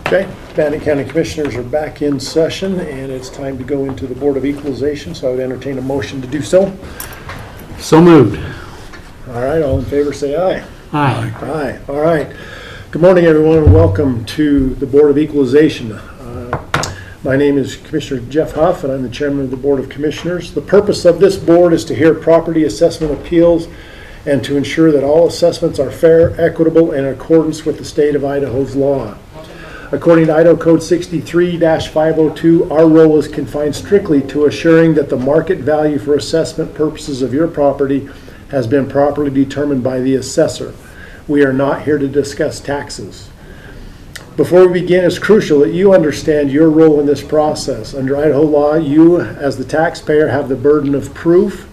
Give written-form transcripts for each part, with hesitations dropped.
Okay, Bannock County Commissioners are back in session, and it's time to go into the Board of Equalization, so I would entertain a motion to do so. So moved. All right, all in favor say aye. Aye. Aye, all right. Good morning, everyone, and welcome to the Board of Equalization. My name is Commissioner Jeff Huff, and I'm the Chairman of the Board of Commissioners. The purpose of this board is to hear property assessment appeals and to ensure that all assessments are fair, equitable, and in accordance with the state of Idaho's law. According to Idaho Code 63-502, our role is confined strictly to assuring that the market value for assessment purposes of your property has been properly determined by the assessor. We are not here to discuss taxes. Before we begin, it's crucial that you understand your role in this process. Under Idaho law, you, as the taxpayer, have the burden of proof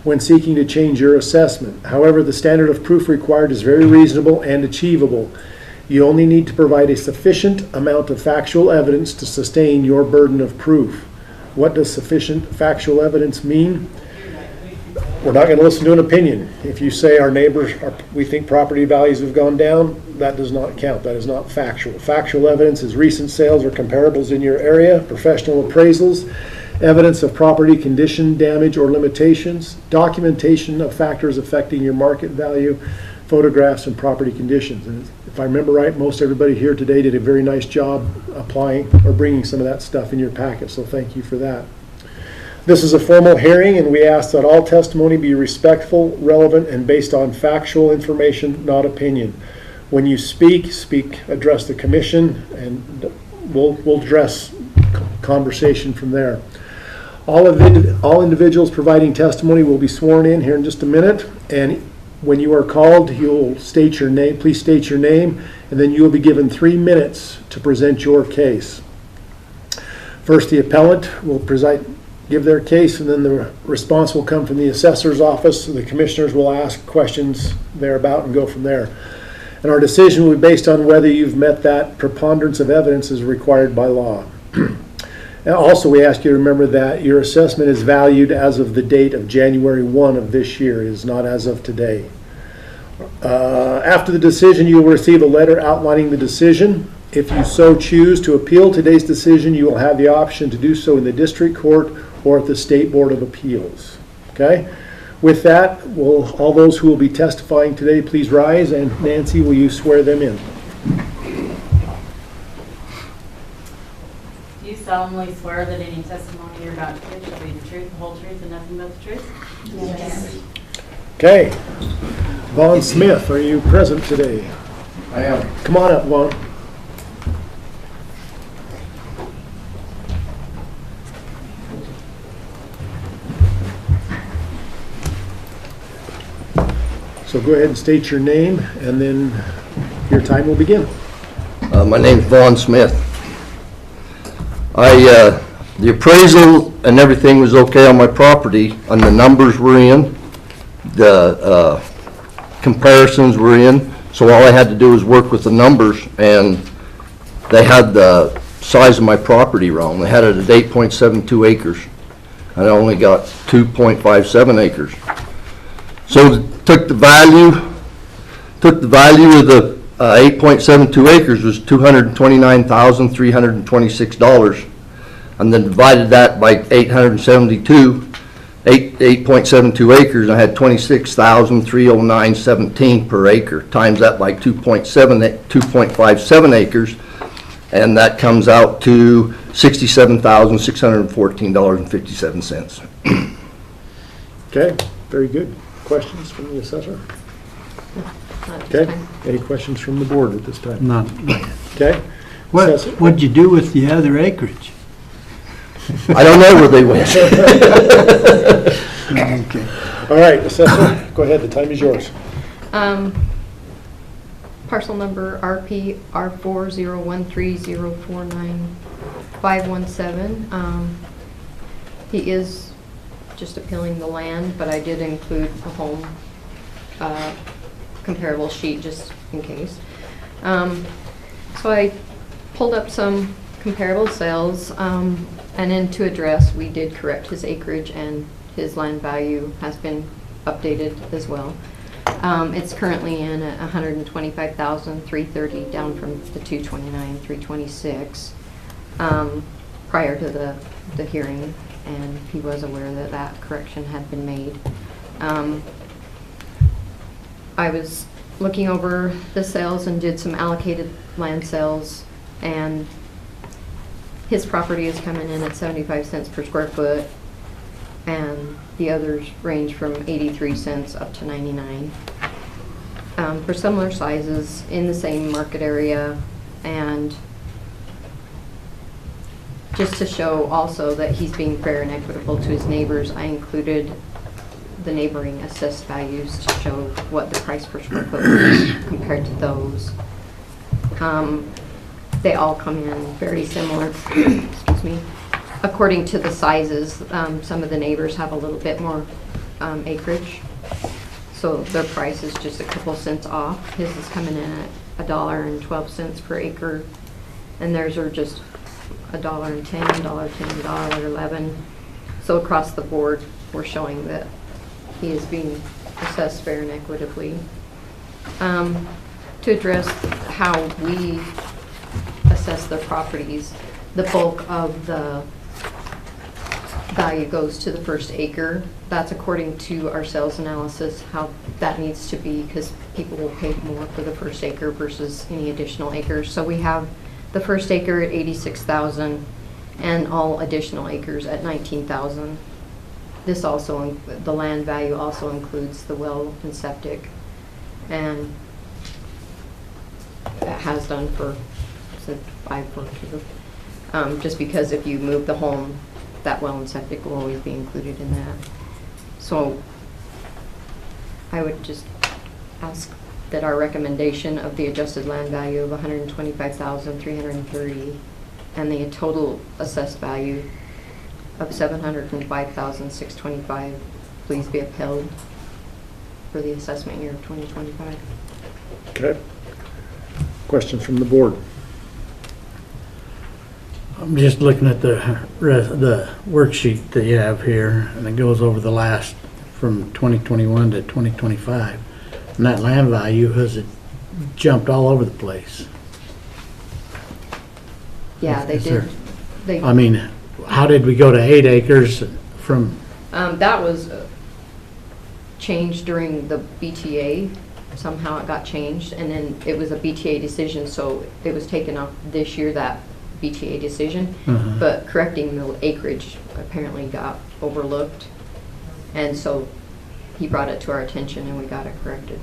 when seeking to change your assessment. However, the standard of proof required is very reasonable and achievable. You only need to provide a sufficient amount of factual evidence to sustain your burden of proof. What does sufficient factual evidence mean? We're not going to listen to an opinion. If you say our neighbors, we think property values have gone down, that does not count. That is not factual. Factual evidence is recent sales or comparables in your area, professional appraisals, evidence of property condition, damage, or limitations, documentation of factors affecting your market value, photographs, and property conditions. And if I remember right, most everybody here today did a very nice job applying or bringing some of that stuff in your packet, so thank you for that. This is a formal hearing, and we ask that all testimony be respectful, relevant, and based on factual information, not opinion. When you speak, address the commission, and we'll address conversation from there. All individuals providing testimony will be sworn in here in just a minute, and when you are called, you'll state your name. Please state your name, and then you will be given 3 minutes to present your case. First, the appellant will give their case, and then the response will come from the assessor's office. The commissioners will ask questions thereabout and go from there. And our decision will be based on whether you've met that preponderance of evidence as required by law. And also, we ask you to remember that your assessment is valued as of the date of January 1 of this year. It is not as of today. After the decision, you will receive a letter outlining the decision. If you so choose to appeal today's decision, you will have the option to do so in the district court or at the State Board of Appeals. Okay? With that, all those who will be testifying today, please rise, and Nancy, will you swear them in? Do you solemnly swear that any testimony you're about to give shall be the truth, the whole truth, and nothing but the truth? Yes. Okay. Vaughn Smith, are you present today? I am. Come on up, Vaughn. So go ahead and state your name, and then your time will begin. My name's Vaughn Smith. The appraisal and everything was okay on my property, and the numbers were in, the comparisons were in, so all I had to do was work with the numbers, and they had the size of my property wrong. They had it at 8.72 acres, and I only got 2.57 acres. So took the value of the 8.72 acres was $229,326, and then divided that by 8.72 acres. I had 26,309.17 per acre. Times that by 2.57 acres, and that comes out to $67,614.57. Okay, very good. Questions from the assessor? Okay, any questions from the board at this time? None. Okay. What'd you do with the other acreage? I don't know where they went. Okay. All right, assessor, go ahead, the time is yours. Parcel number RP R4013049517. He is just appealing the land, but I did include a home comparable sheet just in case. So I pulled up some comparable sales, and then to address, we did correct his acreage, and his land value has been updated as well. It's currently in at 125,330, down from the 229,326 prior to the hearing, and he was aware that that correction had been made. I was looking over the sales and did some allocated land sales, and his property is coming in at 75 cents per square foot, and the others range from 83 cents up to 99. For similar sizes in the same market area, and just to show also that he's being fair and equitable to his neighbors, I included the neighboring assessed values to show what the price per square foot was compared to those. They all come in very similar, excuse me, according to the sizes. Some of the neighbors have a little bit more acreage, so their price is just a couple cents off. His is coming in at $1.12 per acre, and theirs are just $1.10, $1.10, $1.11. So across the board, we're showing that he is being assessed fair and equitably. To address how we assess the properties, the bulk of the value goes to the first acre. That's according to our sales analysis, how that needs to be, because people will pay more for the first acre versus any additional acres. So we have the first acre at $86,000 and all additional acres at $19,000. This also, the land value also includes the well and septic, and that has done since I've worked here. Just because if you move the home, that well and septic will always be included in that. So I would just ask that our recommendation of the adjusted land value of $125,330 and the total assessed value of $705,625 please be upheld for the assessment year of 2025. Okay. Questions from the board? I'm just looking at the worksheet that you have here, and it goes over the last from 2021 to 2025. And that land value has jumped all over the place. Yeah, they did. I mean, how did we go to 8 acres from? That was changed during the BTA. Somehow it got changed, and then it was a BTA decision, so it was taken off this year, that BTA decision. But correcting the acreage apparently got overlooked, and so he brought it to our attention and we got it corrected.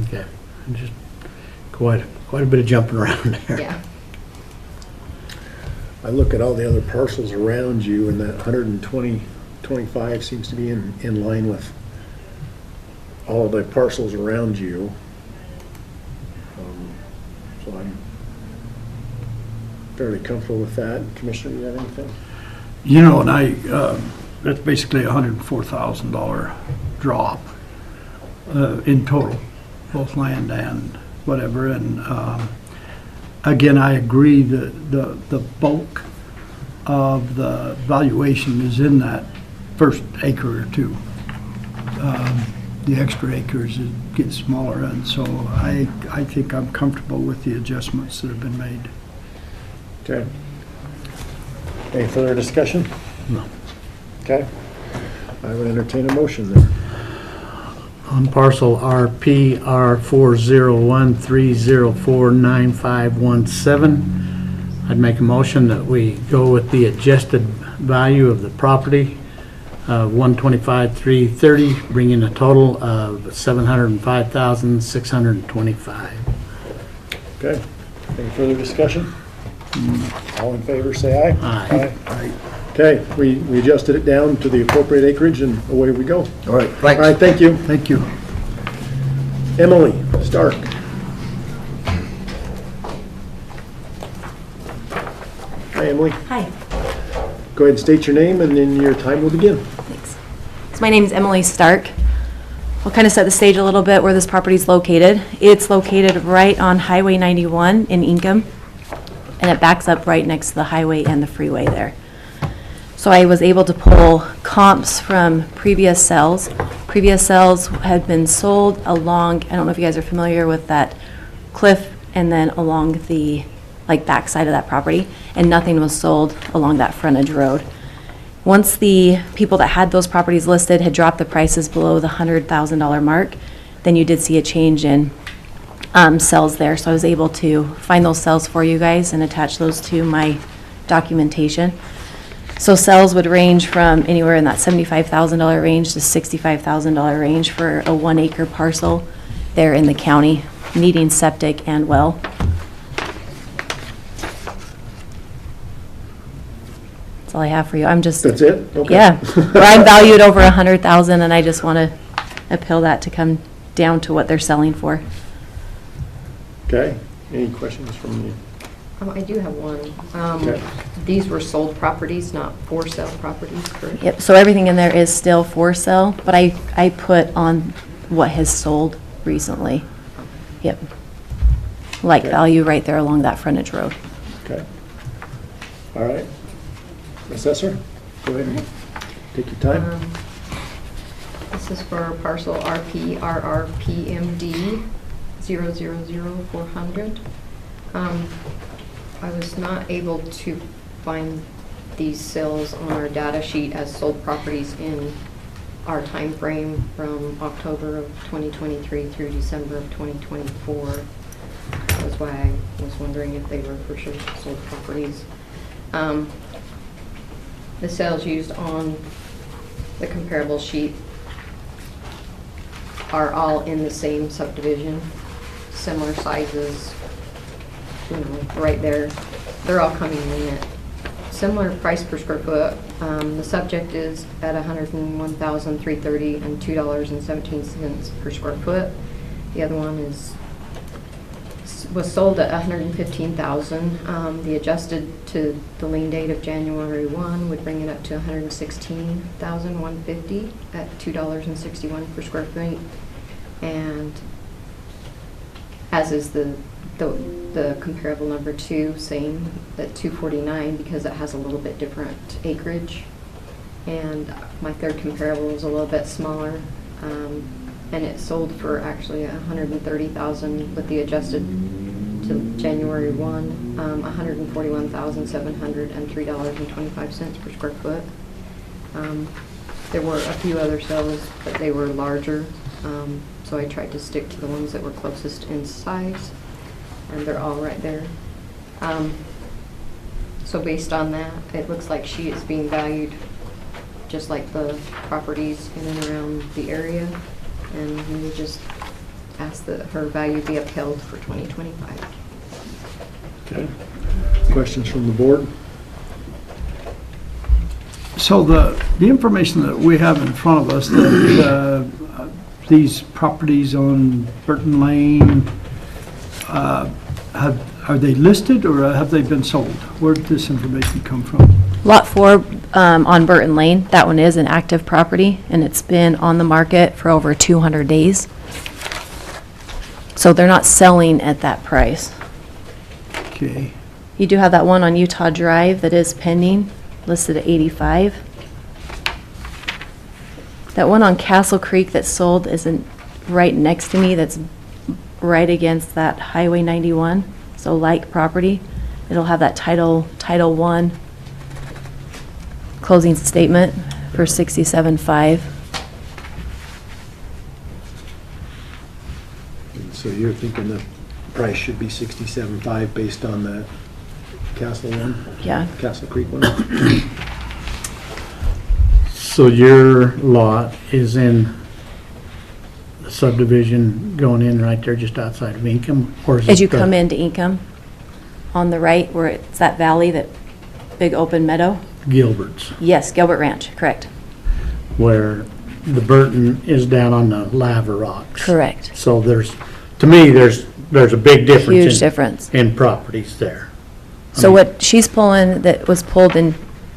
Okay, just quite a bit of jumping around there. Yeah. I look at all the other parcels around you, and that 125 seems to be in line with all of the parcels around you. So I'm fairly comfortable with that. Commissioner, you have anything? You know, and that's basically a $104,000 drop in total, both land and whatever. And again, I agree that the bulk of the valuation is in that first acre or two. The extra acres get smaller, and so I think I'm comfortable with the adjustments that have been made. Okay. Any further discussion? No. Okay. I would entertain a motion there. On parcel RP R40130495517, I'd make a motion that we go with the adjusted value of the property of $125,330, bringing a total of $705,625. Okay. Any further discussion? All in favor, say aye. Aye. Okay, we adjusted it down to the appropriate acreage, and away we go. All right, All thanks. right, thank you. Thank you. Emily Stark. Hi, Emily. Hi, Go ahead and state your name, and then your time will begin. thanks. So my name is Emily Stark. I'll kind of set the stage a little bit where this property is located. It's located right on Highway 91 in Ingham, and it backs up right next to the highway and the freeway there. So I was able to pull comps from previous sales previous sales had been sold along, I don't know if you guys are familiar with that cliff and then along the, like, back side of that property, and nothing was sold along that frontage road. Once the people that had those properties listed had dropped the prices below the $100,000 mark, then you did see a change in sales there. So I was able to find those sales for you guys and attach those to my documentation. So sales would range from anywhere in that $75,000 range to $65,000 range for a 1 acre parcel there in the county, needing septic and well. That's all I have for you. I'm just. That's it? Okay. Yeah. Where I'm valued over 100,000 and I just want to appeal that to come down to what they're selling for. Okay, any questions from you? I do have one. Okay. These were sold properties, not for sale properties, correct? Yep, so everything in there is still for sale, but I put on what has sold recently. Yep. Like Okay. value right there along that frontage road. Okay. All right. Assessor, go ahead and take your time. This is for parcel RPRRPMD 000400. I was not able to find these sales on our data sheet as sold properties in our time frame from October of 2023 through December of 2024. That's why I was wondering if they were for sure sold properties. The sales used on the comparable sheet are all in the same subdivision, similar sizes, you know, right there. They're all coming in at similar price per square foot. The subject is at $101,330 and $2.17 per square foot. The other one was sold at $115,000. The adjusted to the lien date of January 1 would bring it up to $116,150 at $2.61 per square feet. And as is the comparable number 2, same at $249 because it has a little bit different acreage. And my third comparable is a little bit smaller. And it sold for actually $130,000 with the adjusted to January 1, $141,703.25 per square foot. There were a few other sales, but they were larger, so I tried to stick to the ones that were closest in size, and they're all right there. So based on that, it looks like she is being valued just like the properties in and around the area. And we would just ask that her value be upheld for 2025. Okay. Questions from the board? So the information that we have in front of us, that these properties on Burton Lane, are they listed or have they been sold? Where did this information come from? Lot 4 on Burton Lane, that one is an active property, and it's been on the market for over 200 days. So they're not selling at that price. Okay. You do have that one on Utah Drive that is pending, listed at 85. That one on Castle Creek that sold isn't right next to me, that's right against that Highway 91, so like property. It'll have that Title I closing statement for $67,500. So you're thinking the price should be $67,500 based on that Castle one? Yeah. Castle Creek one? So your lot is in the subdivision going in right there just outside of Income? Or is As it you the come into Income, on the right where it's that valley, that big open meadow? Gilbert's, Yes, Gilbert Ranch, correct. where the Burton is down on the lava rocks. Correct. So to me, there's a big difference. Huge difference. In properties there. So what she's pulling, that was pulled in,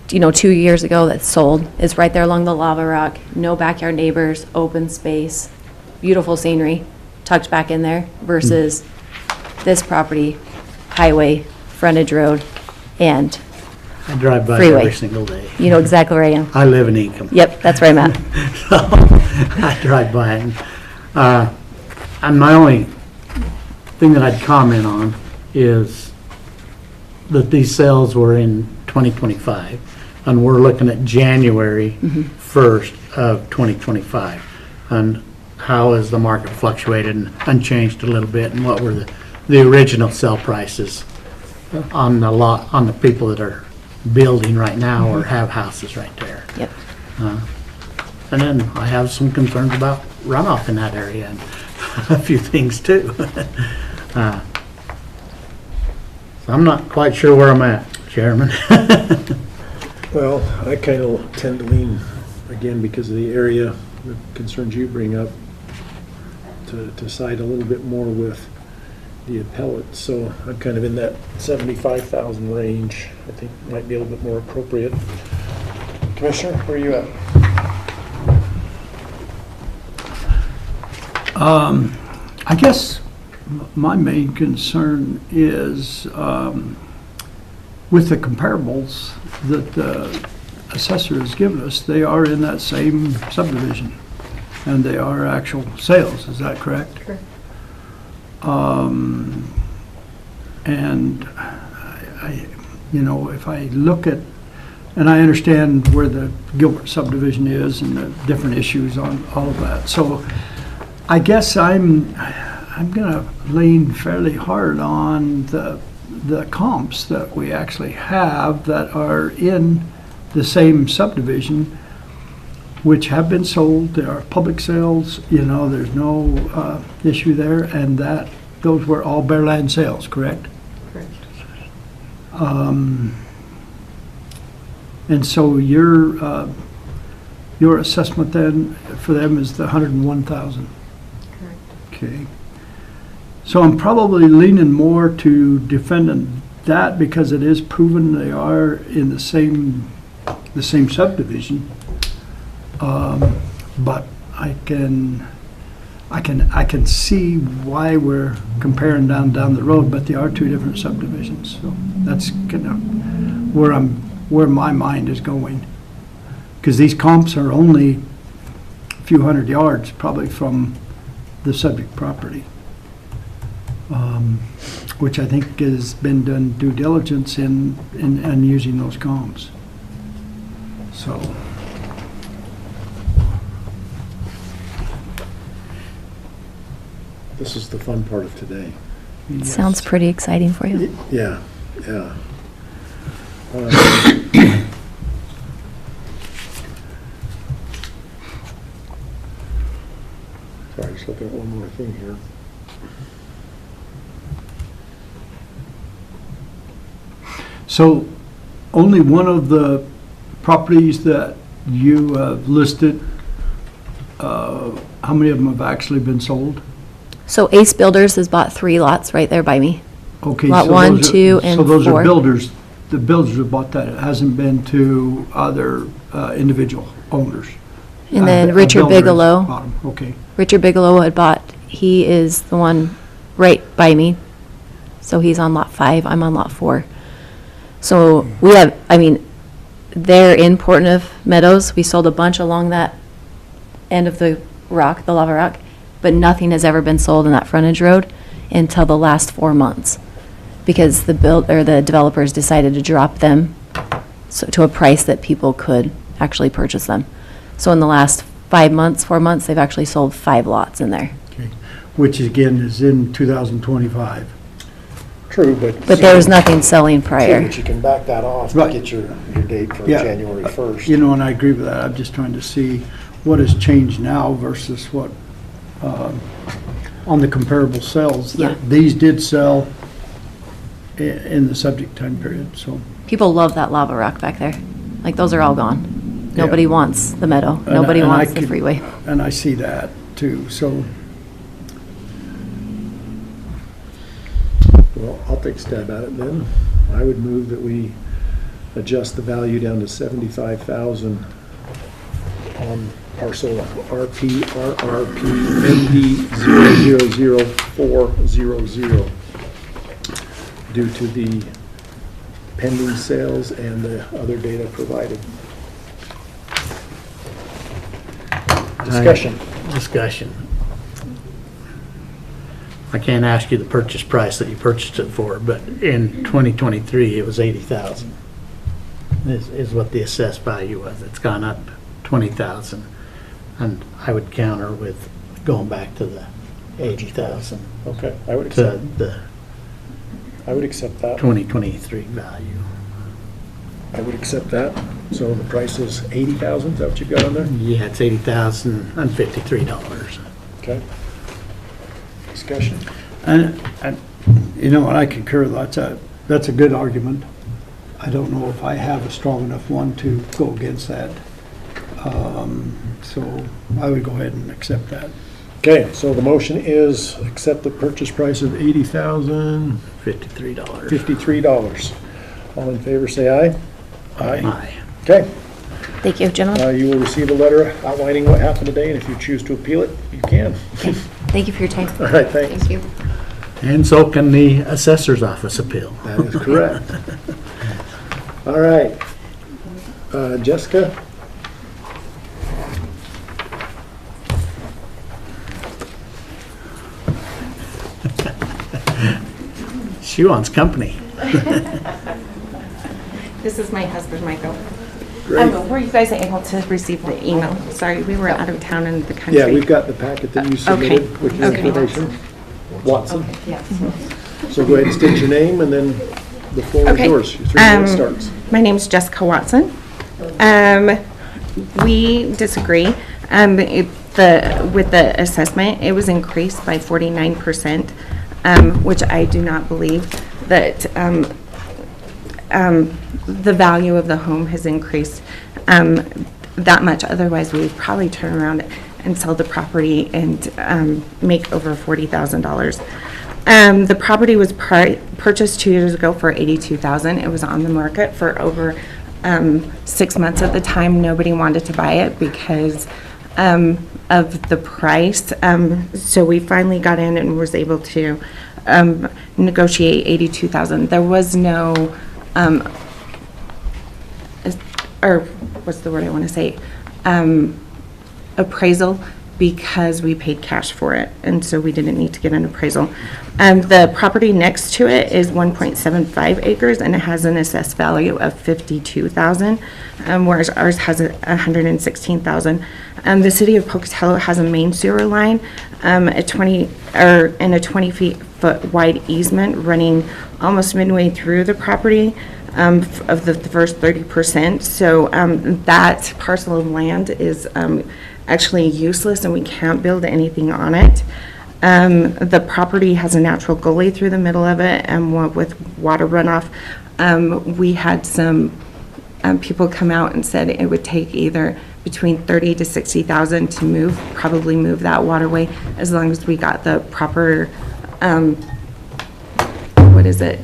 2 years ago that sold, is right there along the lava rock, no backyard neighbors, open space, beautiful scenery, tucked back in there, versus this property, highway, frontage road, and I drive by Freeway. every single day. you know exactly where I am. I live in Income. Yep, that's where I'm at. I drive by it. And my only thing that I'd comment on is that these sales were in 2025, and we're looking at January 1st of 2025. And how has the market fluctuated and changed a little bit, and what were the original sell prices on the people that are building right now or have houses right there. Yep. And then I have some concerns about runoff in that area and a few things too. So I'm not quite sure where I'm at, Chairman. Well, I kind of tend to lean, again, because of the area, the concerns you bring up, to side a little bit more with the appellate. So I'm kind of in that 75,000 range. I think might be a little bit more appropriate. Commissioner, where are you at? I guess my main concern is with the comparables that the assessor has given us, they are in that same subdivision, and they are actual sales, is that correct? Correct. And if I look at, and I understand where the Gilbert subdivision is and the different issues on all of that, so I guess I'm gonna lean fairly hard on the comps that we actually have that are in the same subdivision, which have been sold. There are public sales, there's no issue there, and that those were all bare land sales, correct? Correct. And so your assessment then for them is the 101,000. Correct. Okay. So I'm probably leaning more to defending that because it is proven they are in the same subdivision. But I can see why we're comparing down the road, but they are two different subdivisions. So that's kind of where my mind is going. Because these comps are only a few hundred yards probably from the subject property. Which I think has been done due diligence in using those comps. So. This is the fun part of today. Yes. Sounds pretty exciting for you. Yeah, yeah. Sorry, just looking at one more thing here. So only one of the properties that you listed, how many of them have actually been sold? So Ace Builders has bought 3 lots right there by me. Okay, Lot so 1, those are- 2, and So those 4. are builders, the builders have bought that, it hasn't been to other individual owners. And then A Richard builder has Bigelow. bought 'em. Okay, Richard Bigelow had bought, he is the one right by me. So he's on lot 5, I'm on lot 4. So we have, they're in Portneuf Meadows. We sold a bunch along that end of the rock, the lava rock, but nothing has ever been sold in that frontage road until the last 4 months. Because the developers decided to drop them to a price that people could actually purchase them. So in the last 4 months, they've actually sold 5 lots in there. okay. Which again is in 2025. True, but. But there was nothing selling True, prior. but you can back that off to Right. get your date for Yeah. January 1st. And I agree with that. I'm just trying to see what has changed now versus what, on the comparable sales. Yeah. These did sell in the subject time period, so. People love that lava rock back there. Like, those are all gone. Nobody Yeah. wants the meadow. And Nobody I wants the could- freeway. And I see that too, so. Well, I'll take a stab at it then. I would move that we adjust the value down to 75,000 on parcel RPRRP ND 000400 due to the pending sales and the other data provided. Discussion. Discussion. I can't ask you the purchase price that you purchased it for, but in 2023, it was 80,000. Is what the assessed value was. It's gone up 20,000. And I would counter with going back to the 80,000 Okay, I would to accept, the I would accept that. 2023 value. I would accept that. So the price is 80,000, is that what you've got on there? Yeah, it's $80,053. Okay. Discussion. And, you know, and I concur, that's a good argument. I don't know if I have a strong enough one to go against that. So I would go ahead and accept that. Okay, so the motion is accept the purchase price of $53. $80,053. All in favor, say aye. Aye. Okay, Thank you, gentlemen. you will receive a letter outlining what happened today, and if you choose to appeal it, you can. Thank you for your time. All right, thanks. Thank you. And so can the assessor's office appeal. That is correct. All right. Jessica? She wants company. This is my husband, Michael. Great. Were you guys able to receive the email? Sorry, we were out of town in the country. Yeah, we've got the packet that you submitted with your Okay. information. Watson. Yes. So go ahead and state your name, and then the floor is Okay. yours. Your 3 minutes starts. My name's Jessica Watson. We disagree. With the assessment, it was increased by 49%, which I do not believe that the value of the home has increased that much. Otherwise, we would probably turn around and sell the property and make over $40,000. The property was purchased 2 years ago for $82,000. It was on the market for over 6 months at the time. Nobody wanted to buy it because of the price. So we finally got in and was able to negotiate $82,000. There was no, or what's the word I want to say? Appraisal, because we paid cash for it, and so we didn't need to get an appraisal. The property next to it is 1.75 acres, and it has an assessed value of $52,000, whereas ours has $116,000. The city of Pocatello has a main sewer line, in a 20-foot wide easement running almost midway through the property. Of the first 30%. So that parcel of land is actually useless, and we can't build anything on it. The property has a natural gully through the middle of it, and with water runoff. We had some people come out and said it would take either between $30,000 to $60,000 to probably move that waterway, as long as we got the proper, what is it?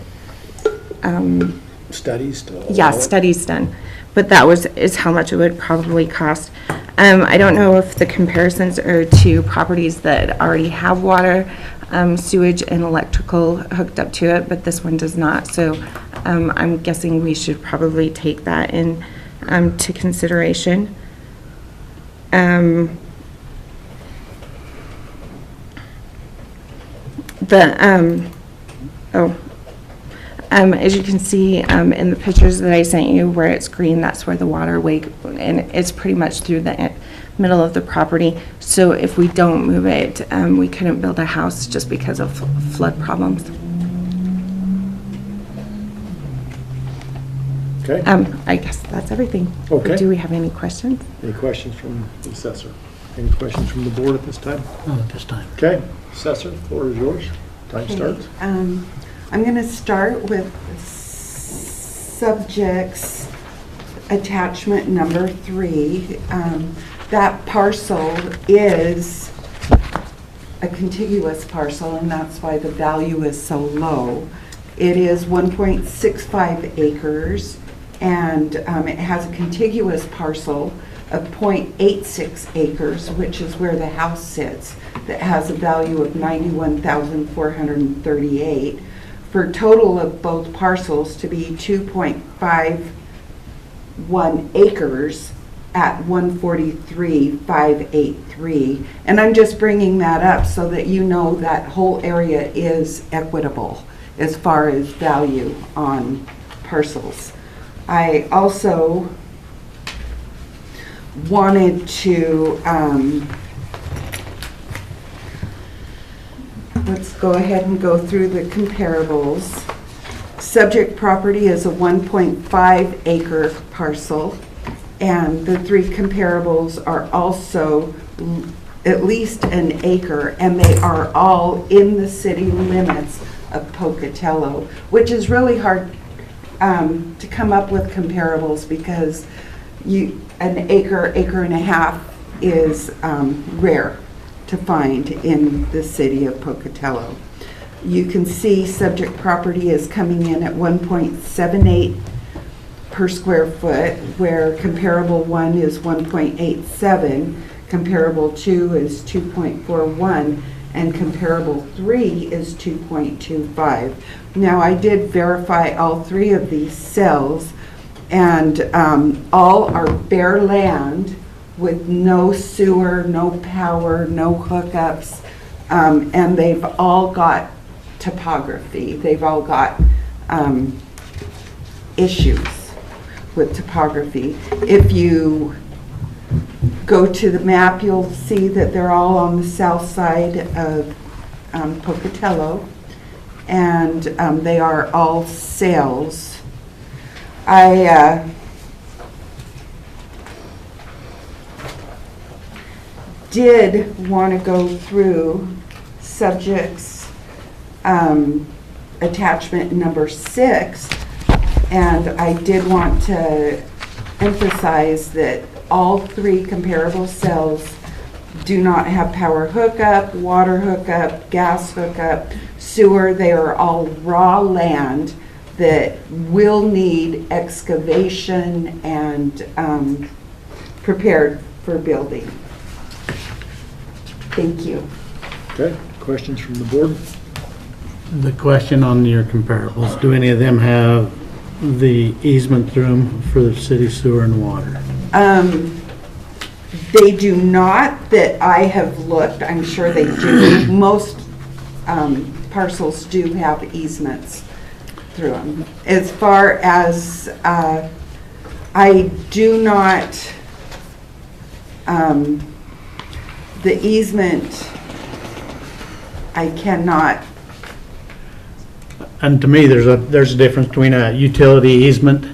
Studies to allow Yeah, it? studies done, but that is how much it would probably cost. I don't know if the comparisons are to properties that already have water, sewage, and electrical hooked up to it, but this one does not. So I'm guessing we should probably take that in to consideration. As you can see in the pictures that I sent you, where it's green, that's where the waterway, and it's pretty much through the middle of the property. So if we don't move it, we couldn't build a house just because of flood problems. Okay, I guess that's everything. Okay. Do we have any questions? any questions from the assessor? Any questions from the board at this time? Not at this time. Okay, assessor, the floor is yours. Time Okay, starts. I'm going to start with subjects attachment number 3. That parcel is a contiguous parcel, and that's why the value is so low. It is 1.65 acres, and it has a contiguous parcel of 0.86 acres, which is where the house sits, that has a value of $91,438, for a total of both parcels to be 2.51 acres at 143,583. And I'm just bringing that up so that you know that whole area is equitable as far as value on parcels. I also wanted to, let's go ahead and go through the comparables. Subject property is a 1.5 acre parcel, and the three comparables are also at least an acre, and they are all in the city limits of Pocatello, which is really hard to come up with comparables because an acre, acre and a half is rare to find in the city of Pocatello. You can see subject property is coming in at 1.78 per square foot, where comparable 1 is 1.87, comparable 2 is 2.41, and comparable 3 is 2.25. Now, I did verify all three of these cells, and all are bare land with no sewer, no power, no hookups, and they've all got topography. They've all got issues with topography. If you go to the map, you'll see that they're all on the south side of Pocatello, and they are all sales. I did want to go through subjects attachment number 6, and I did want to emphasize that all three comparable cells do not have power hookup, water hookup, gas hookup, sewer. They are all raw land that will need excavation and prepared for building. Thank you. Okay, questions from the board? The question on your comparables, do any of them have the easement through them for the city sewer and water? They do not, that I have looked. I'm sure they do. Most parcels do have easements through them. As far as, I do not, the easement, I cannot. And to me, there's a difference between a utility easement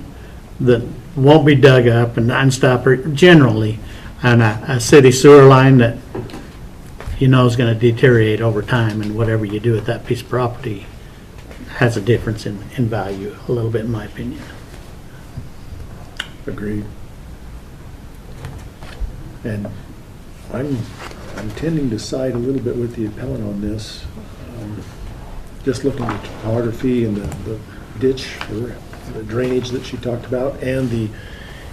that won't be dug up and unstopped generally, and a city sewer line that you know is going to deteriorate over time, and whatever you do with that piece of property has a difference in value a little bit, in my opinion. Agreed. And I'm tending to side a little bit with the appellant on this. Just looking at the topography and the ditch or the drainage that she talked about and the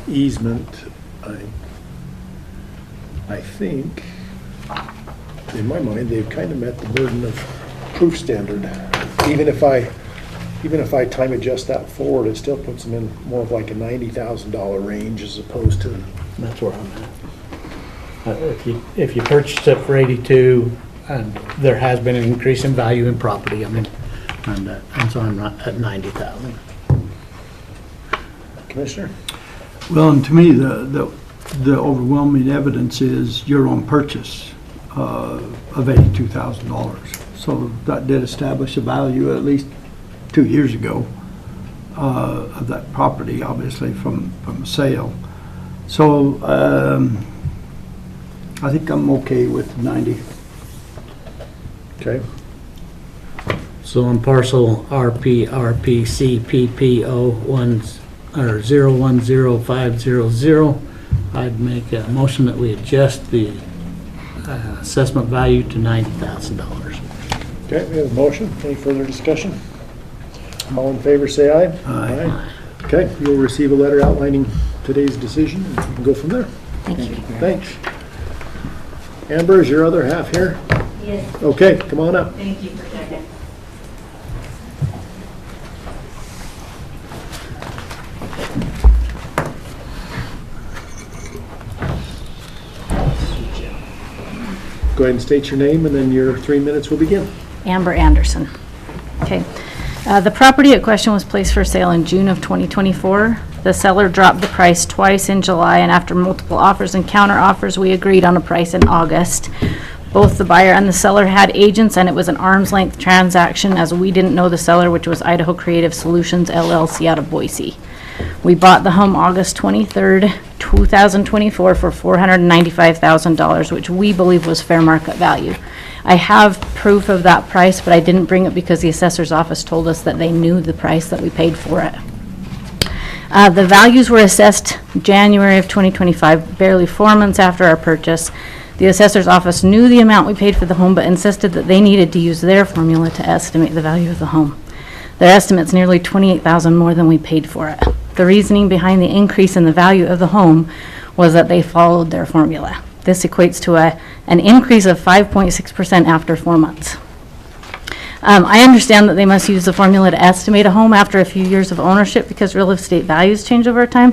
easement, I think, in my mind, they've kind of met the burden of proof standard. Even if I time adjust that forward, it still puts them in more of like a $90,000 range as opposed to. That's where I'm at. If you purchase it for 82, and there has been an increase in value in property, I mean, and so I'm not at 90,000. Commissioner? Well, and to me, the overwhelming evidence is your own purchase of $82,000. So that did establish a value at least 2 years ago of that property, obviously from sale. So I think I'm okay with 90. Okay. So on parcel RP/RPC/PP010500, I'd make a motion that we adjust the assessment value to $90,000. Okay, we have a motion. Any further discussion? All in favor, say aye. Aye. Okay, you'll receive a letter outlining today's decision, and you can go from there. Thank you. Thanks. Amber, is your other half here? Yes, Okay, come on up. thank you for checking. Go ahead and state your name, and then your 3 minutes will begin. Amber Anderson. Okay. The property at question was placed for sale in June of 2024. The seller dropped the price twice in July, and after multiple offers and counter offers, we agreed on a price in August. Both the buyer and the seller had agents, and it was an arm's length transaction as we didn't know the seller, which was Idaho Creative Solutions LLC out of Boise. We bought the home August 23rd, 2024 for $495,000, which we believe was fair market value. I have proof of that price, but I didn't bring it because the assessor's office told us that they knew the price that we paid for it. The values were assessed January of 2025, barely 4 months after our purchase. The assessor's office knew the amount we paid for the home, but insisted that they needed to use their formula to estimate the value of the home. Their estimate's nearly $28,000 more than we paid for it. The reasoning behind the increase in the value of the home was that they followed their formula. This equates to an increase of 5.6% after 4 months. I understand that they must use the formula to estimate a home after a few years of ownership because real estate values change over time,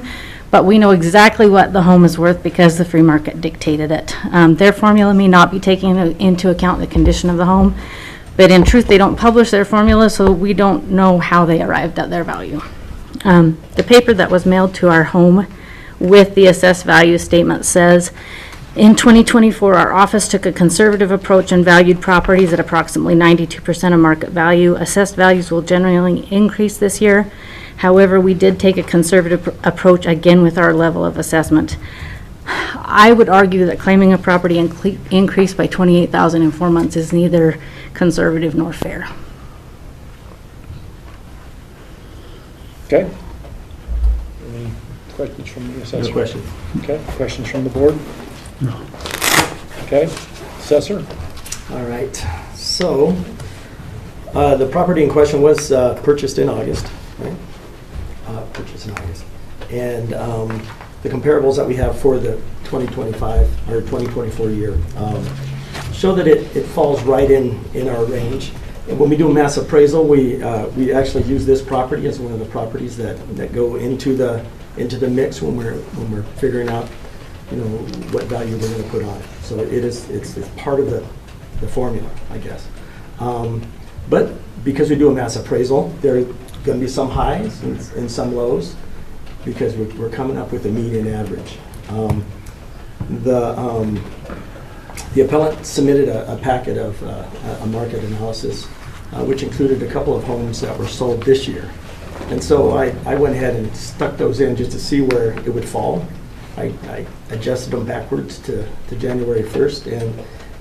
but we know exactly what the home is worth because the free market dictated it. Their formula may not be taking into account the condition of the home, but in truth, they don't publish their formula, so we don't know how they arrived at their value. The paper that was mailed to our home with the assessed value statement says, in 2024, our office took a conservative approach and valued properties at approximately 92% of market value. Assessed values will generally increase this year. However, we did take a conservative approach again with our level of assessment. I would argue that claiming a property increased by $28,000 in 4 months is neither conservative nor fair. Okay? Any questions from the assessor? No question. Okay, questions from the board? No. Okay, assessor? All right, so, the property in question was purchased in August, right? Purchased in August. And the comparables that we have for the 2025 or 2024 year show that it falls right in our range. And when we do a mass appraisal, we actually use this property as one of the properties that go into the mix when we're figuring out, you know, what value we're going to put on it. So it's part of the formula, I guess. But because we do a mass appraisal, there are going to be some highs and some lows because we're coming up with a median average. The appellant submitted a packet of a market analysis, which included a couple of homes that were sold this year. And so I went ahead and stuck those in just to see where it would fall. I adjusted them backwards to January 1st,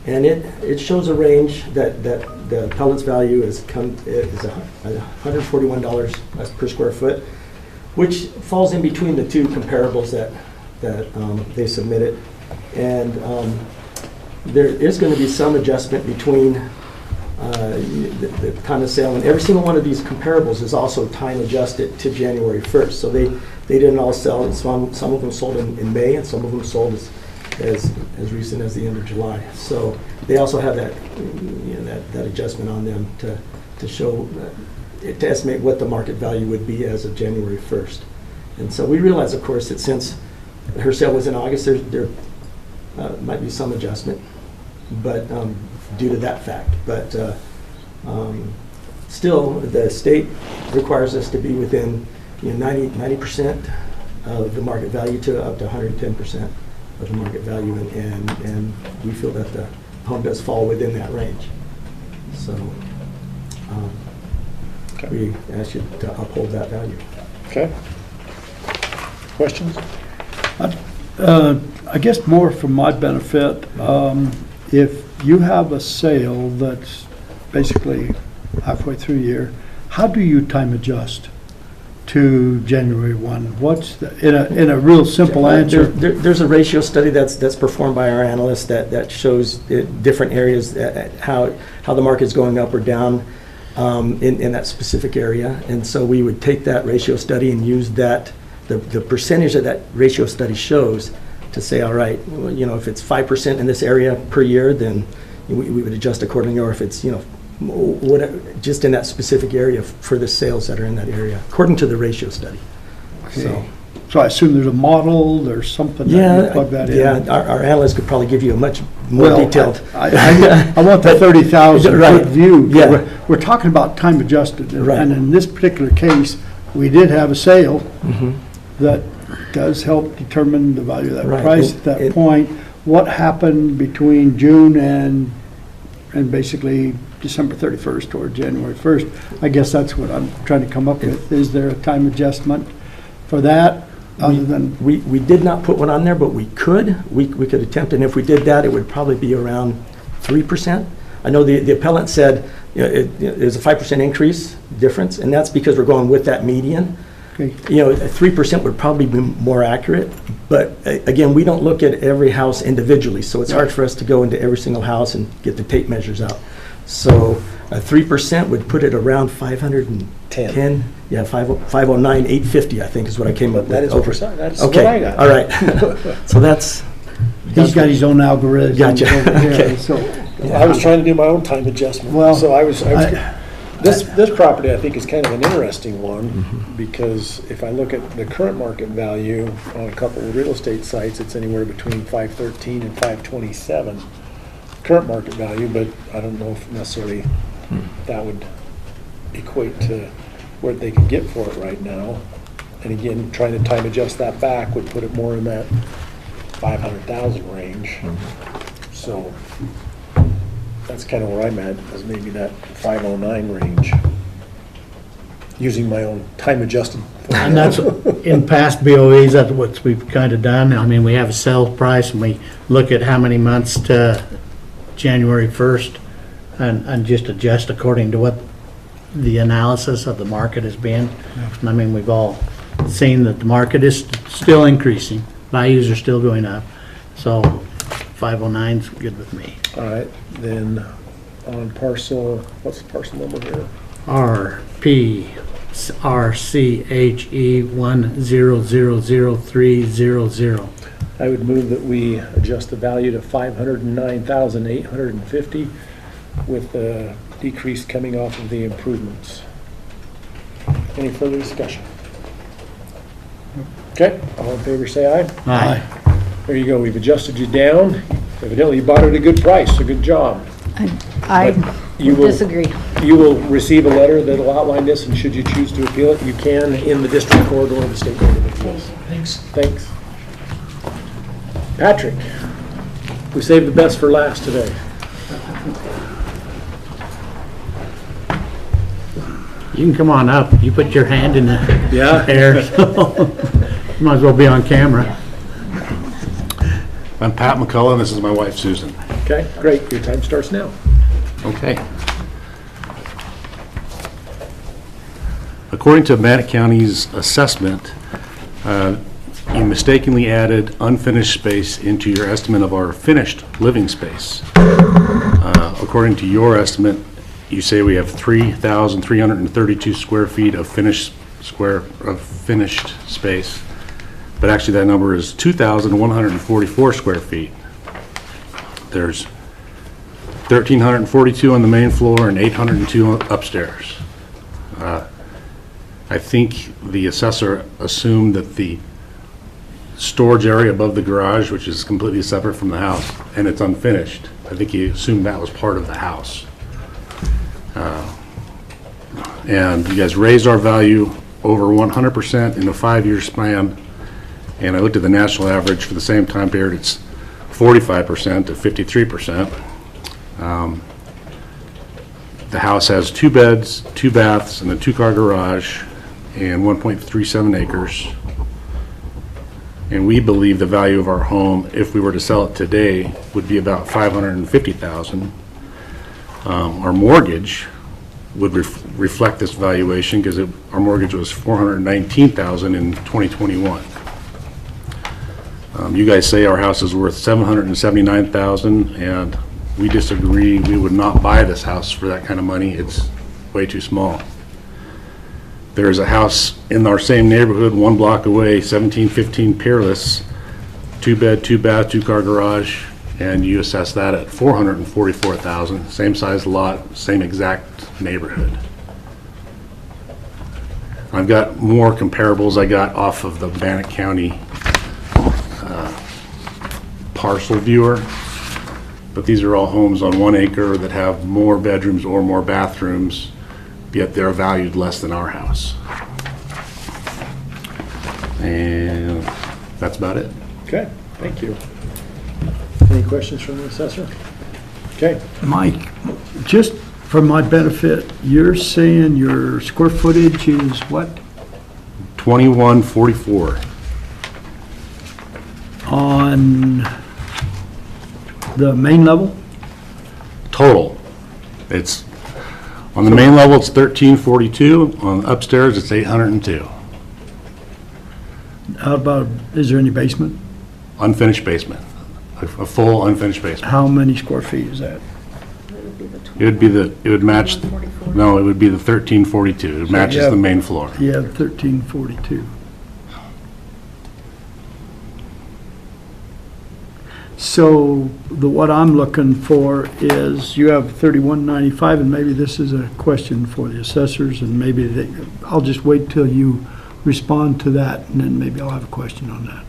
and it shows a range that the appellant's value is $141 per square foot, which falls in between the two comparables that they submitted. And there is going to be some adjustment between the time of sale, and every single one of these comparables is also time adjusted to January 1st. So they didn't all sell. Some of them sold in May, and some of them sold as recent as the end of July. So they also have that, you know, that adjustment on them to show, to estimate what the market value would be as of January 1st. And so we realize, of course, that since her sale was in August, there might be some adjustment, but due to that fact. But still, the state requires us to be within 90% of the market value to up to 110% of the market value, and we feel that the home does fall within that range. So we ask you to uphold that value. Okay. Questions? I guess more for my benefit, if you have a sale that's basically halfway through the year, how do you time adjust to January 1? What's in a real simple answer? There's a ratio study that's performed by our analysts that shows different areas, how the market's going up or down in that specific area. And so we would take that ratio study and use that, the percentage that ratio study shows, to say, all right, well, you know, if it's 5% in this area per year, then we would adjust accordingly, or if it's, you know, whatever, just in that specific area for the sales that are in that area, according to the ratio study. Okay. So I assume there's a model, there's something that you plug that in? Yeah, our analysts could probably give you a much more Well, detailed. I want the 30,000 Right. foot view. Yeah. We're talking about time adjusted. Right. And in this particular case, we did have a sale that does help determine the value of that Right. price at that point. What happened between June and basically December 31st or January 1st? I guess that's what I'm trying to come up with. Is there a time adjustment for that other than? We did not put one on there, but we could. We could attempt, and if we did that, it would probably be around 3%. I know the appellant said, you know, it was a 5% increase difference, and that's because we're going with that median. Okay. You know, 3% would probably be more accurate, but again, we don't look at every house individually, so it's hard for us to go into every single house and get the tape measures out. So 3% would put it around 510. Yeah, 509, 850, I think is what I came up with. That is over. that's Okay, what I got. all right. So that's. He's got his own algorithm. Gotcha. over here, Okay. So, I was trying to do my own time adjustment. Well, So this property, I think, is kind of an interesting one, because if I look at the current market value on a couple of real estate sites, it's anywhere between 513 and 527 current market value, but I don't know if necessarily that would equate to what they could get for it right now. And again, trying to time adjust that back would put it more in that 500,000 range. So that's kind of where I'm at, is maybe that 509 range, using my own time adjusted. And that's, in past BOEs, that's what we've kind of done. I mean, we have a sales price and we look at how many months to January 1st and just adjust according to what the analysis of the market has been. And I mean, we've all seen that the market is still increasing. Values are still going up. So 509's good with me. All right, then on parcel, what's the parcel number here? RCHE 1000300. I would move that we adjust the value to 509,850 with the decrease coming off of the improvements. Any further discussion? Okay, all in favor say aye. Aye. There you go, we've adjusted you down. Evidently you bought it at a good price, so good job. I But you will- disagree. You will receive a letter that'll outline this, and should you choose to appeal it, you can in the district court or the state court of appeals. Thanks. Thanks. Patrick, we saved the best for last today. You can come on up. You put your hand in the Yeah? air, so might as well be on camera. I'm Pat McCullough, this is my wife Susan. Okay, great, your time starts now. Okay. According to Bannock County's assessment, you mistakenly added unfinished space into your estimate of our finished living space. According to your estimate, you say we have 3,332 square feet of finished space, but actually that number is 2,144 square feet. There's 1,342 on the main floor and 802 upstairs. I think the assessor assumed that the storage area above the garage, which is completely separate from the house, and it's unfinished, I think he assumed that was part of the house. And you guys raised our value over 100% in a 5-year span, and I looked at the national average for the same time period, it's 45% to 53%. The house has 2 beds, 2 baths, and a 2-car garage, and 1.37 acres. And we believe the value of our home, if we were to sell it today, would be about $550,000. Our mortgage would reflect this valuation because our mortgage was $419,000 in 2021. You guys say our house is worth $779,000, and we disagree. We would not buy this house for that kind of money. It's way too small. There's a house in our same neighborhood, 1 block away, 1715 Peerless, 2-bed, 2-bath, 2-car garage, and you assess that at $444,000. Same size lot, same exact neighborhood. I've got more comparables I got off of the Bannock County parcel viewer. But these are all homes on 1 acre that have more bedrooms or more bathrooms, yet they're valued less than our house. And that's about it. Okay, thank you. Any questions from the assessor? Okay, Mike, just for my benefit, you're saying your square footage is what? 2144. On the main level? Total. It's, on the main level, it's 1342. On upstairs, it's 802. How about, is there any basement? Unfinished basement. A full unfinished basement. How many square feet is that? It would match, no, it would be the 1342. It matches the main floor. Yeah, 1342. So what I'm looking for is, you have 3195, and maybe this is a question for the assessors, and maybe I'll just wait till you respond to that, and then maybe I'll have a question on that.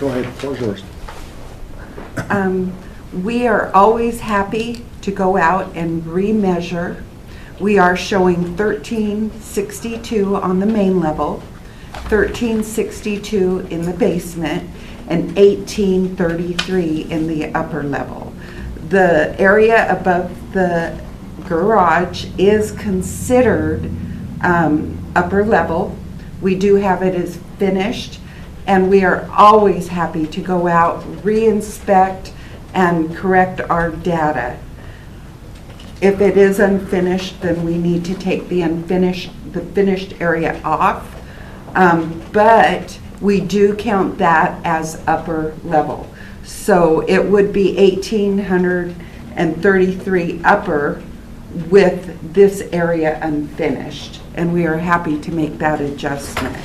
go ahead, floor's yours. We are always happy to go out and remeasure. We are showing 1362 on the main level, 1362 in the basement, and 1833 in the upper level. The area above the garage is considered upper level. We do have it as finished, and we are always happy to go out, re-inspect, and correct our data. If it is unfinished, then we need to take the finished area off. But we do count that as upper level. So it would be 1,833 upper with this area unfinished. And we are happy to make that adjustment.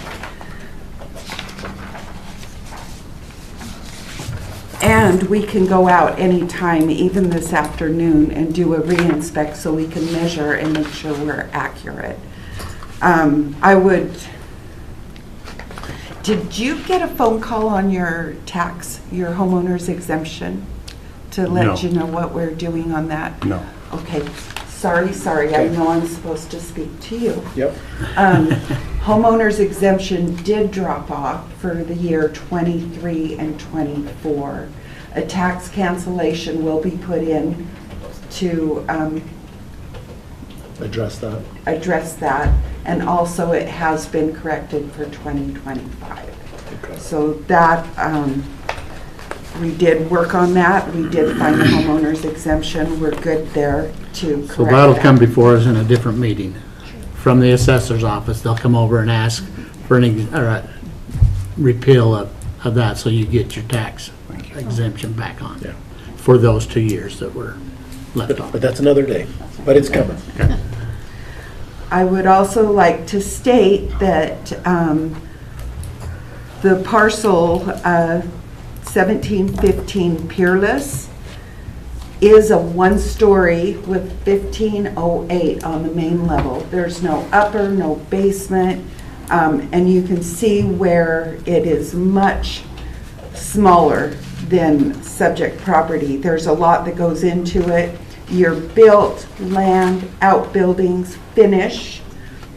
And we can go out anytime, even this afternoon, and do a re-inspect so we can measure and make sure we're accurate. Did you get a phone call on your tax, your homeowner's exemption, to let No. you know what we're doing on that? No. Okay, sorry, I know I'm supposed to speak to you. Yep. Homeowner's exemption did drop off for the year 23 and 24. A tax cancellation will be put in to Address that. address that, and also it has been corrected for 2025. Okay. So that, we did work on that. We did find the homeowner's exemption. We're good there to correct So that'll that. come before us in a different meeting. From the assessor's office, they'll come over and ask for a repeal of that, so you get your tax exemption back on Yeah. for those 2 years that were left But on. that's another day, but it's coming. I would also like to state that the parcel 1715 Peerless is a one-story with 1508 on the main level. There's no upper, no basement, and you can see where it is much smaller than subject property. There's a lot that goes into it. Your built land, outbuildings, finish,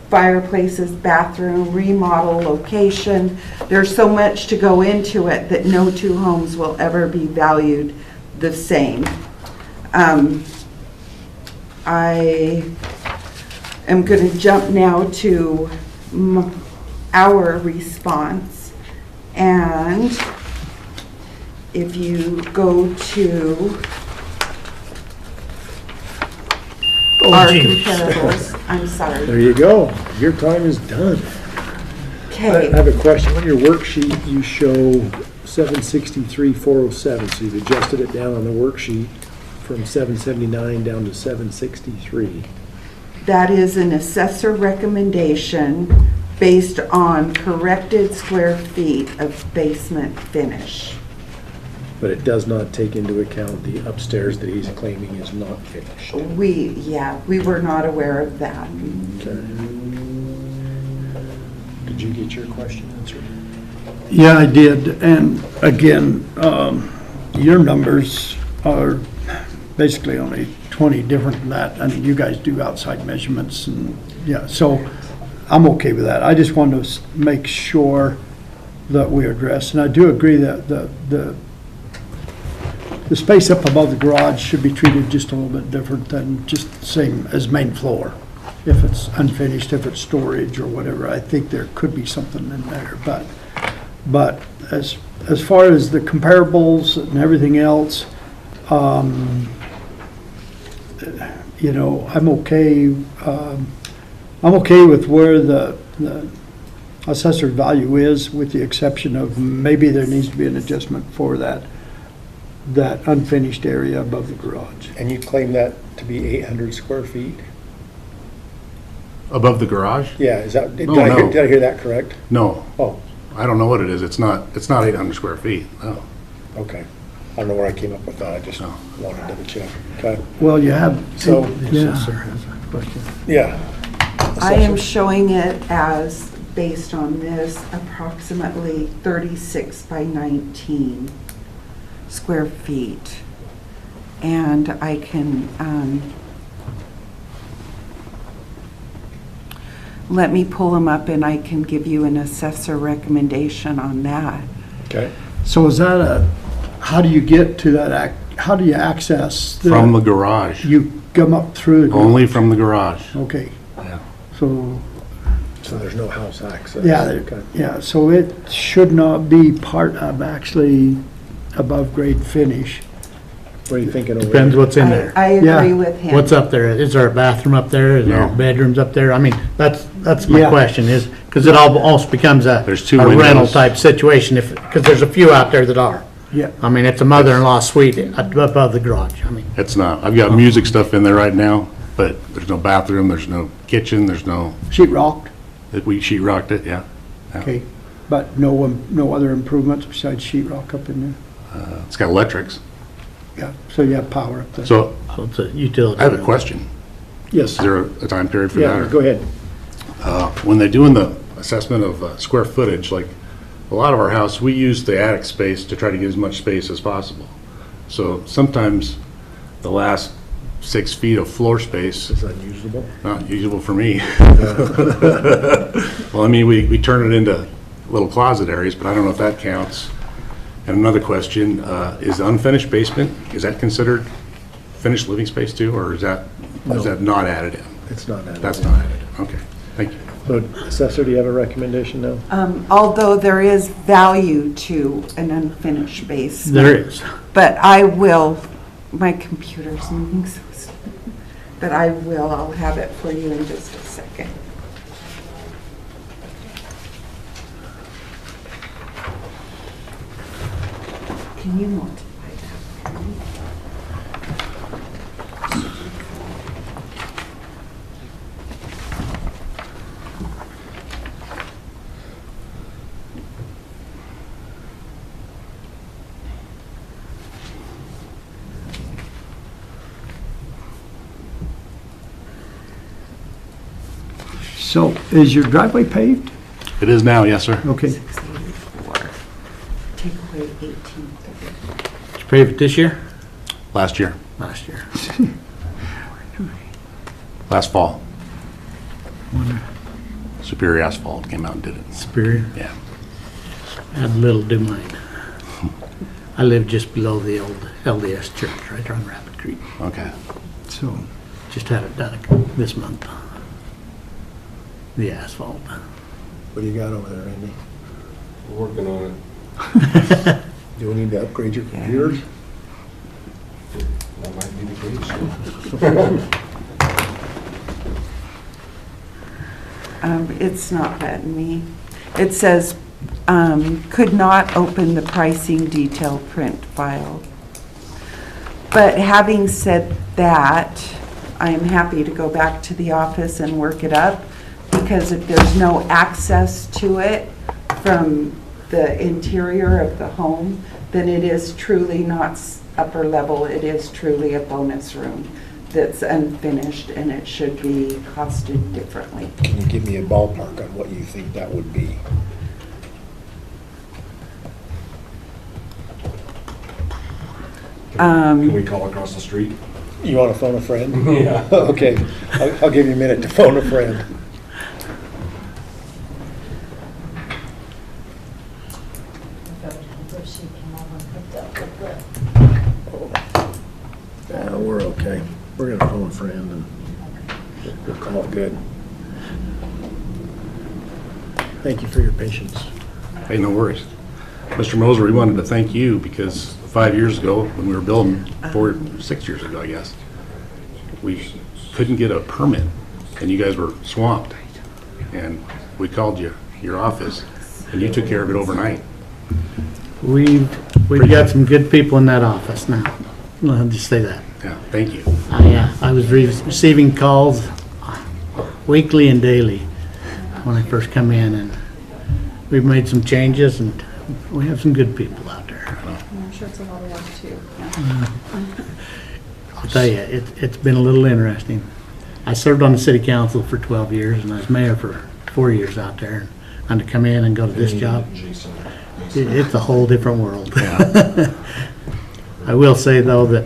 fireplaces, bathroom, remodel, location. There's so much to go into it that no two homes will ever be valued the same. I am going to jump now to our response, and if you go to our comparables, I'm sorry. There you go. Your time is done. I Okay, have a question. On your worksheet, you show 763,407, so you've adjusted it down on the worksheet from 779 down to 763. that is an assessor recommendation based on corrected square feet of basement finish. But it does not take into account the upstairs that he's claiming is not finished. We were not aware of that. Okay. Did you get your question answered? Yeah, I did, and again, your numbers are basically only 20 different than that. I mean, you guys do outside measurements and, yeah, so I'm okay with that. I just want to make sure that we address, and I do agree that the space up above the garage should be treated just a little bit different than just the same as main floor. If it's unfinished, if it's storage or whatever, I think there could be something in there, but as far as the comparables and everything else, you know, I'm okay with where the assessor value is, with the exception of maybe there needs to be an adjustment for that unfinished area above the garage. And you claim that to be 800 square feet? Above the garage? Yeah, is that, No. did I hear that correct? No, Oh, I don't know what it is. It's not 800 square feet, no. okay. I don't know where I came up with that, I just No. wanted to double check. Okay, Well, you have, So- yeah, yeah. I am showing it as, based on this, approximately 36 by 19 square feet. And I can, let me pull them up and I can give you an assessor recommendation on that. Okay. so is that how do you get to that, how do you access? From the garage, You come up through the garage? only from the garage. Okay, Yeah. so, So there's no house access? yeah, Okay. yeah, so it should not be part of actually above grade finish. What are you thinking over Depends there? what's in there. I Yeah. agree with him. What's up there? Is there a bathroom up there? Is there No. bedrooms up there? I mean, that's my Yeah. question is, because it almost becomes a There's two rental windows. type situation if, because there's a few out there that are. Yeah, I mean, it's a mother-in-law suite above the garage. I mean, It's not. I've got music stuff in there right now, but there's no bathroom, there's no kitchen, there's no, sheet rocked, we sheet rocked it, yeah. Yeah. okay, but no other improvements besides sheet rock up in there? It's got electrics. Yeah, so you have power up there. So so it's a utility. I have a room. question. Yes. Is there a time period for that? Yeah, or- go ahead. When they're doing the assessment of square footage, like a lot of our house, we use the attic space to try to get as much space as possible. So sometimes the last 6 feet of floor space, Is that usable? not usable for me. Well, I mean, we turn it into little closet areas, but I don't know if that counts. And another question, is the unfinished basement, is that considered finished living space too, or is that not added in? It's not that. That's not added, okay, thank you. So, Assessor, do you have a recommendation now? Although there is value to an unfinished basement. There is. But I will, my computer's moving so slow, but I'll have it for you in just a second. Can you multiply that for me? So is your driveway paved? It is now, yes, sir. Okay, 684. Take away 1830. Did you pave it this year? Last year, Last year. last fall. Superior Asphalt came out and did it. Superior. Yeah. Had little do mine. I live just below the old LDS church, right on Rapid Creek. Okay. so, Just had it done this month. The asphalt. What do you got over there, Randy? Working on it. Do we need to upgrade your computers? That might be the case. It's not letting me. It says, could not open the pricing detail print file. But having said that, I am happy to go back to the office and work it up, because if there's no access to it from the interior of the home, then it is truly not upper level, it is truly a bonus room that's unfinished, and it should be costed differently. Can you give me a ballpark on what you think that would be? Can we call across the street? You want to phone a friend? Yeah. Okay, I'll give you a minute to phone a friend. Yeah, we're okay. We're gonna phone a friend and we'll call it good. Thank you for your patience. Hey, no worries. Mr. Moser, we wanted to thank you because 5 years ago, when we were building, 6 years ago, I guess, we couldn't get a permit and you guys were swamped. And we called you, your office, and you took care of it overnight. We've got some good people in that office now. I'll just say that. Yeah, thank you. I was receiving calls weekly and daily when I first come in, and we've made some changes, and we have some good people out there. I'm sure it's a lot of work too. I'll tell you, it's been a little interesting. I served on the city council for 12 years, and I was mayor for 4 years out there. And to come in and go to this job, it's a whole different world. I will say, though, that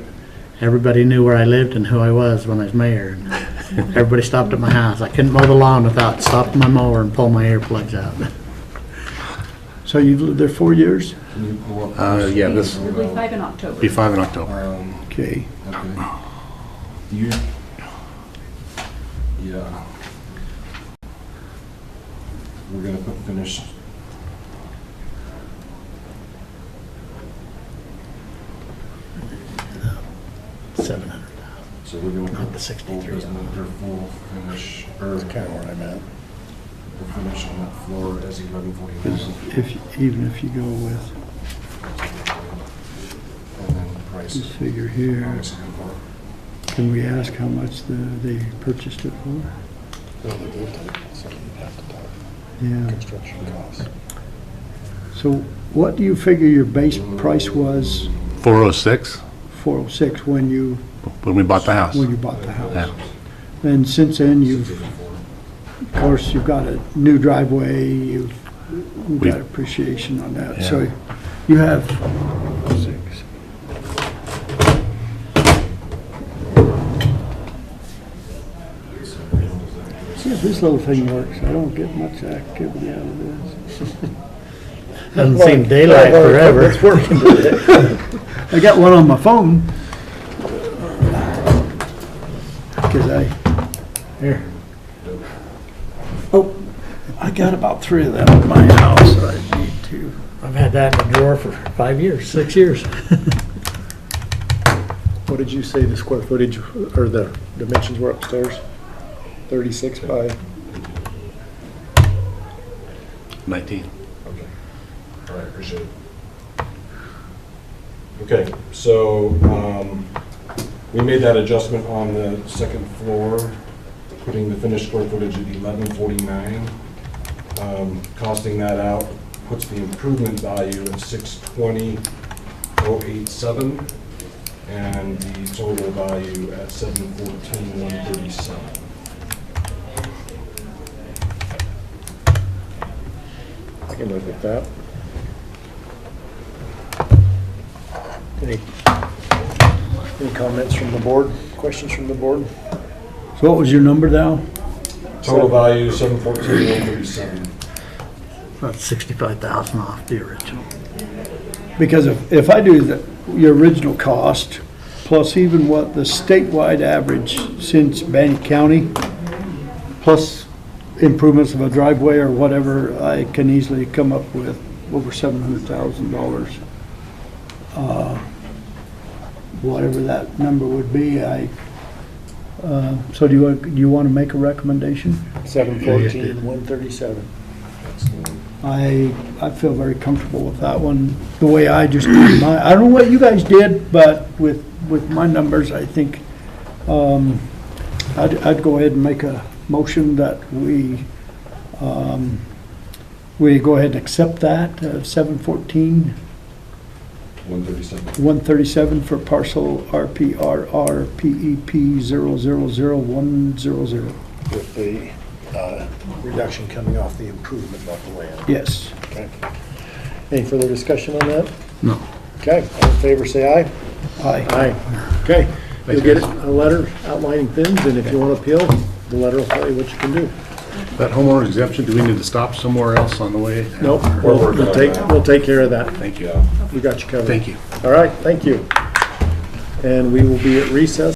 everybody knew where I lived and who I was when I was mayor. And everybody stopped at my house. I couldn't mow the lawn without stopping my mower and pulling my earplugs out. So you've lived there 4 years? Yeah, this It'll be 5 in October. be 5 in October. Okay. You, yeah. We're gonna put finished. $700,000. So we're gonna Not put the 63. full basement or full finish, or That's kind of where I'm at. the finish on that floor as 1149. Even if you go with And then price this figure here, on the second floor. can we ask how much they purchased it for? Well, they built it, so you'd have to talk Yeah. construction costs. So what do you figure your base price was, 406 406, when you when we bought the house. bought the house? Yeah. And since then, of course, you've got a new driveway, you've got appreciation on that. Yeah. So you have 6. See if this little thing works. I don't get much activity out of this. Hasn't seen daylight forever. It's working today. I got one on my phone. Because Here. oh, I got about 3 of them at my house, so I need to. I've had that in the drawer for 5 years, 6 years. What did you say the square footage or the dimensions were upstairs? 36 by, 19. Okay. All right, appreciate it. Okay, so we made that adjustment on the second floor, putting the finished square footage at 1149. Costing that out puts the improvement value at 620,087, and the total value at 714,137. I can live with that. Any comments from the board? Questions from the board? So what was your number now? Total value 714,137. About 65,000 off the original. Because if I do your original cost, plus even what the statewide average since Bannock County, plus improvements of a driveway or whatever, I can easily come up with over $700,000. Whatever that number would be, so do you want to make a recommendation? 714, 137. I feel very comfortable with that one, the way I just did mine. I don't know what you guys did, but with my numbers, I think I'd go ahead and make a motion that we go ahead and accept that, 714, 137 for parcel RPRRPEP 000100. With the reduction coming off the improvement of the land. Yes. Okay. Any further discussion on that? No. Okay, all in favor, say aye. Aye. Aye. Okay, you'll get a letter outlining things, and if you want to appeal, the letter will tell you what you can do. That homeowner exemption, do we need to stop somewhere else on the way? Nope, We're working on that. we'll take care of that. Thank you. We got you covered. Thank you. All right, thank you. And we will be at recess